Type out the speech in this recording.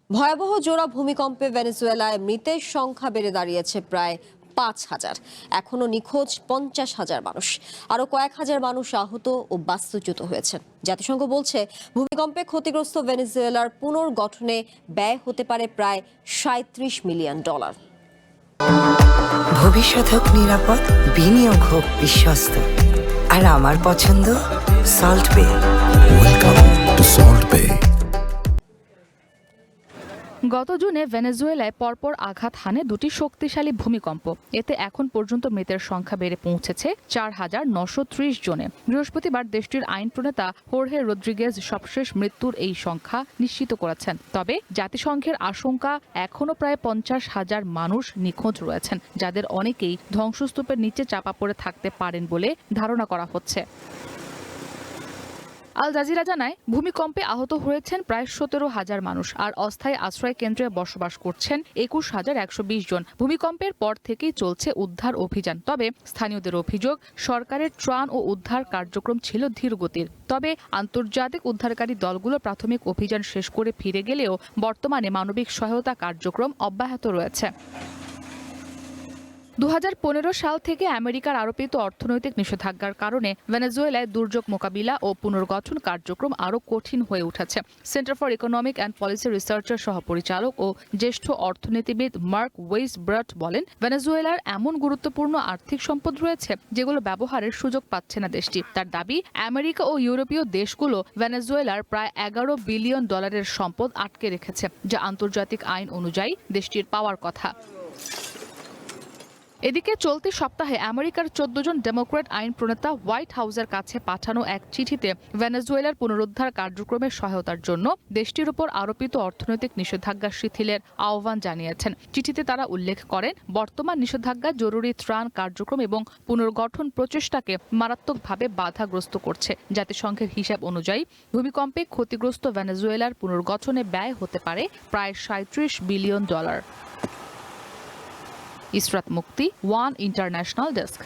ভয়াবহ জোড়া ভূমিকম্পে ভেনেজুয়েলায় মৃতের সংখ্যা বেড়ে দাঁড়িয়েছে প্রায় 5,000। এখনো নিখোঁজ 50,000 মানুষ। আরো কয়েক হাজার মানুষ আহত ও বাস্তুচ্যুত হয়েছেন। জাতিসংঘ বলছে ভূমিকম্পে ক্ষতিগ্রস্ত ভেনেজুয়েলার পুনর্গঠনে ব্যয় হতে পারে প্রায় $37 মিলিয়ন। ভবিষ্যৎ হোক নিরাপদ, বিনিয়োগ হোক বিশ্বস্ত, আর আমার পছন্দ সল্ট বে। ওয়েলকাম টু সল্ট বে। গত জুনে ভেনেজুয়েলায় পরপর আঘাত হানে দুটি শক্তিশালী ভূমিকম্প। এতে এখন পর্যন্ত মৃতের সংখ্যা বেড়ে পৌঁছেছে 4,930 জনে। বৃহস্পতিবার দেশটির আইন প্রণেতা হোর্হে রদ্রিগেজ সবশেষ মৃত্যুর এই সংখ্যা নিশ্চিত করেছেন। তবে জাতিসংঘের আশঙ্কা এখনও প্রায় 50,000 মানুষ নিখোঁজ রয়েছেন, যাদের অনেকেই ধ্বংসস্তূপের নিচে চাপা পড়ে থাকতে পারেন বলে ধারণা করা হচ্ছে। আল জাজিরা জানায় ভূমিকম্পে আহত হয়েছেন প্রায় 17,000 মানুষ, আর অস্থায়ী আশ্রয় কেন্দ্রে বসবাস করছেন 21,120 জন। ভূমিকম্পের পর থেকেই চলছে উদ্ধার অভিযান। তবে স্থানীয়দের অভিযোগ, সরকারের ত্রাণ ও উদ্ধার কার্যক্রম ছিল ধীরগতির। তবে আন্তর্জাতিক উদ্ধারকারী দলগুলো প্রাথমিক অভিযান শেষ করে ফিরে গেলেও বর্তমানে মানবিক সহায়তা কার্যক্রম অব্যাহত রয়েছে। 2015 সাল থেকে আমেরিকার আরোপিত অর্থনৈতিক নিষেধাজ্ঞার কারণে ভেনেজুয়েলায় দুর্যোগ মোকাবিলা ও পুনর্গঠন কার্যক্রম আরও কঠিন হয়ে উঠেছে। Centre for economic and policy রিসার্চের সহপরিচালক ও জ্যেষ্ঠ অর্থনীতিবিদ মার্ক ওয়েইসব্রাট বলেন, ভেনেজুয়েলার এমন গুরুত্বপূর্ণ আর্থিক সম্পদ রয়েছে যেগুলো ব্যবহারের সুযোগ পাচ্ছে না দেশটি। তার দাবি, আমেরিকা ও ইউরোপীয় দেশগুলো ভেনেজুয়েলার প্রায় $11 বিলিয়ন সম্পদ আটকে রেখেছে, যা আন্তর্জাতিক আইন অনুযায়ী দেশটির পাওয়ার কথা। এদিকে চলতি সপ্তাহে আমেরিকার 14 জন ডেমোক্র্যাট আইন প্রণেতা হোয়াইট হাউসের কাছে পাঠানো এক চিঠিতে ভেনেজুয়েলার পুনরুদ্ধার কার্যক্রমের সহায়তার জন্য দেশটির উপর আরোপিত অর্থনৈতিক নিষেধাজ্ঞা শিথিলের আহ্বান জানিয়েছেন। চিঠিতে তারা উল্লেখ করেন, বর্তমান নিষেধাজ্ঞা জরুরি ত্রাণ কার্যক্রম এবং পুনর্গঠন প্রচেষ্টাকে মারাত্মকভাবে বাধাগ্রস্ত করছে। জাতিসংঘের হিসাব অনুযায়ী ভূমিকম্পে ক্ষতিগ্রস্ত ভেনেজুয়েলার পুনর্গঠনে ব্যয় হতে পারে প্রায় $37 বিলিয়ন। ইসরাত মুক্তি, ওয়ান ইন্টারন্যাশনাল ডেস্ক।